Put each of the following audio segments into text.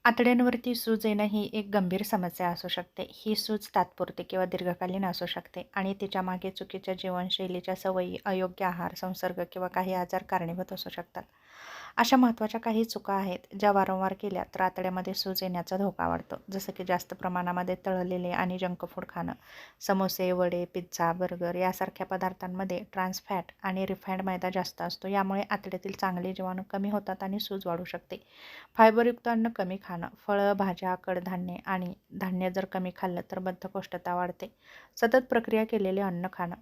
आतड्यांवरती सूज येणं ही एक गंभीर समस्या असू शकते. ही सूज तात्पुरती किंवा दीर्घकालीन असू शकते आणि तिच्या मागे चुकीच्या जीवनशैलीच्या सवयी, अयोग्य आहार, संसर्ग किंवा काही आजार कारणीभूत असू शकतात. अशा महत्त्वाच्या काही चुका आहेत, ज्या वारंवार केल्या तर आतड्यामध्ये सूज येण्याचा धोका वाढतो. जसं की जास्त प्रमाणामध्ये तळलेले आणि जंक फूड खाणं, समोसे, वडे, पिझ्झा, बर्गर यासारख्या पदार्थांमध्ये ट्रान्स फॅट आणि रिफाइंड मैदा जास्त असतो. यामुळे आतड्यातील चांगले जीवाणू कमी होतात आणि सूज वाढू शकते. फायबरयुक्त अन्न कमी खाणं, फळं, भाज्या, कडधान्ये आणि धान्य जर कमी खाल्लं तर बद्धकोष्ठता वाढते. सतत प्रक्रिया केलेले अन्न खाणं,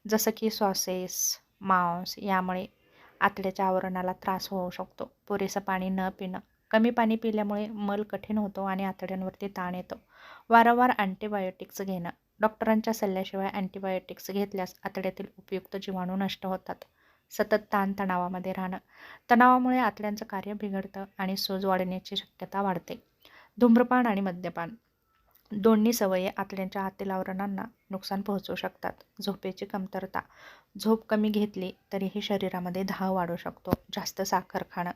जसं की सॉसेस, मांस यामुळे आतड्याच्या आवरणाला त्रास होऊ शकतो. पुरेसं पाणी न पिणं, कमी पाणी पिल्यामुळे मल कठीण होतो आणि आतड्यांवरती ताण येतो. वारंवार अँटीबायोटिक्स घेणं, डॉक्टरांच्या सल्ल्याशिवाय अँटीबायोटिक्स घेतल्यास आतड्यातील उपयुक्त जीवाणू नष्ट होतात. सतत ताणतणावामध्ये राहणं, तणावामुळे आतड्यांचं कार्य बिघडतं आणि सूज वाढण्याची शक्यता वाढते. धूम्रपान आणि मद्यपान दोन्ही सवयी आतड्यांच्या आतील आवरणांना नुकसान पोहोचवू शकतात. झोपेची कमतरता, झोप कमी घेतली तरीही शरीरामध्ये धाव वाढू शकतो. जास्त साखर खाणं,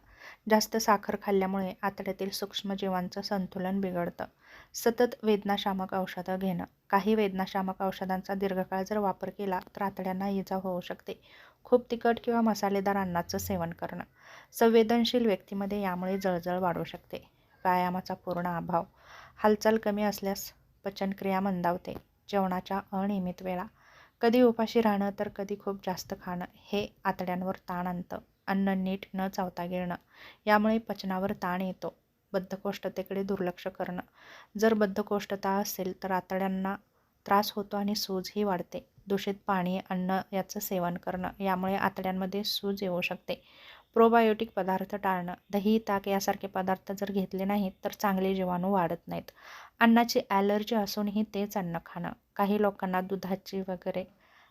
जास्त साखर खाल्ल्यामुळे आतड्यातील सूक्ष्मजीवांचं संतुलन बिघडतं. सतत वेदनाशामक औषधं घेणं, काही वेदनाशामक औषधांचा दीर्घकाळ जर वापर केला तर आतड्यांना इजा होऊ शकते. खूप तिखट किंवा मसालेदार अन्नाचं सेवन करणं, संवेदनशील व्यक्तीमध्ये यामुळे जळजळ वाढू शकते. व्यायामाचा पूर्ण अभाव, हालचाल कमी असल्यास पचनक्रिया मंदावते. जेवणाच्या अनियमित वेळा, कधी उपाशी राहणं तर कधी खूप जास्त खाणं हे आतड्यांवर ताण आणतं. अन्न नीट न चावता गिळणं, यामुळे पचनावर ताण येतो. बद्धकोष्ठतेकडे दुर्लक्ष करणं, जर बद्धकोष्ठता असेल तर आतड्यांना त्रास होतो आणि सूजही वाढते. दूषित पाणी, अन्न याचं सेवन करणं, यामुळे आतड्यांमध्ये सूज येऊ शकते. प्रोबायोटिक पदार्थ टाळणं, दही, ताक यासारखे पदार्थ जर घेतले नाहीत तर चांगले जीवाणू वाढत नाहीत. अन्नाची ॲलर्जी असूनही तेच अन्न खाणं, काही लोकांना दुधाची वगैरे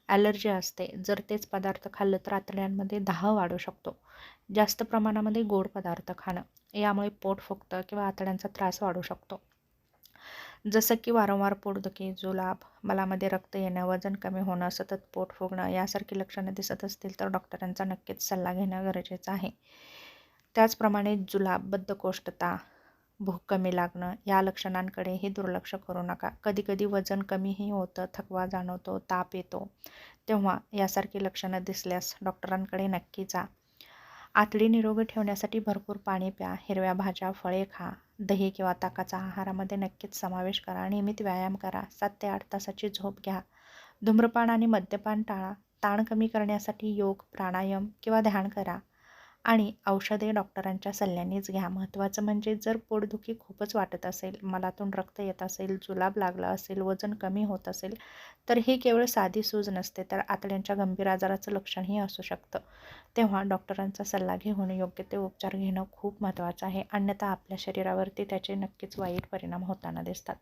ॲलर्जी असते. जर तेच पदार्थ खाल्लं तर आतड्यांमध्ये दाह वाढू शकतो. जास्त प्रमाणामध्ये गोड पदार्थ खाणं, यामुळे पोट फुगतं किंवा आतड्यांचा त्रास वाढू शकतो. जसं की वारंवार पोटदुखी, जुलाब, मलामध्ये रक्त येणं, वजन कमी होणं, सतत पोट फुगणं यासारखी लक्षणं दिसत असतील तर डॉक्टरांचा नक्कीच सल्ला घेणं गरजेचं आहे. त्याचप्रमाणे जुलाब, बद्धकोष्ठता, भूक कमी लागणं या लक्षणांकडेही दुर्लक्ष करू नका. कधीकधी वजन कमीही होतं, थकवा जाणवतो, ताप येतो. तेव्हा यासारखी लक्षणं दिसल्यास डॉक्टरांकडे नक्की जा. आतडी निरोगी ठेवण्यासाठी भरपूर पाणी प्या, हिरव्या भाज्या, फळे खा, दही किंवा ताकाचा आहारामध्ये नक्कीच समावेश करा. नियमित व्यायाम करा, 7 ते 8 तासाची झोप घ्या. धूम्रपान आणि मद्यपान टाळा. ताण कमी करण्यासाठी योग, प्राणायाम किंवा ध्यान करा आणि औषधे डॉक्टरांच्या सल्ल्यानेच घ्या. महत्त्वाचं म्हणजे जर पोटदुखी खूपच वाटत असेल, मलातून रक्त येत असेल, जुलाब लागला असेल, वजन कमी होत असेल तर ही केवळ साधी सूज नसते, तर आतड्यांच्या गंभीर आजाराचं लक्षणही असू शकतं. तेव्हा डॉक्टरांचा सल्ला घेऊन योग्य ते उपचार घेणं खूप महत्त्वाचं आहे. अन्यथा आपल्या शरीरावरती त्याचे नक्कीच वाईट परिणाम होताना दिसतात.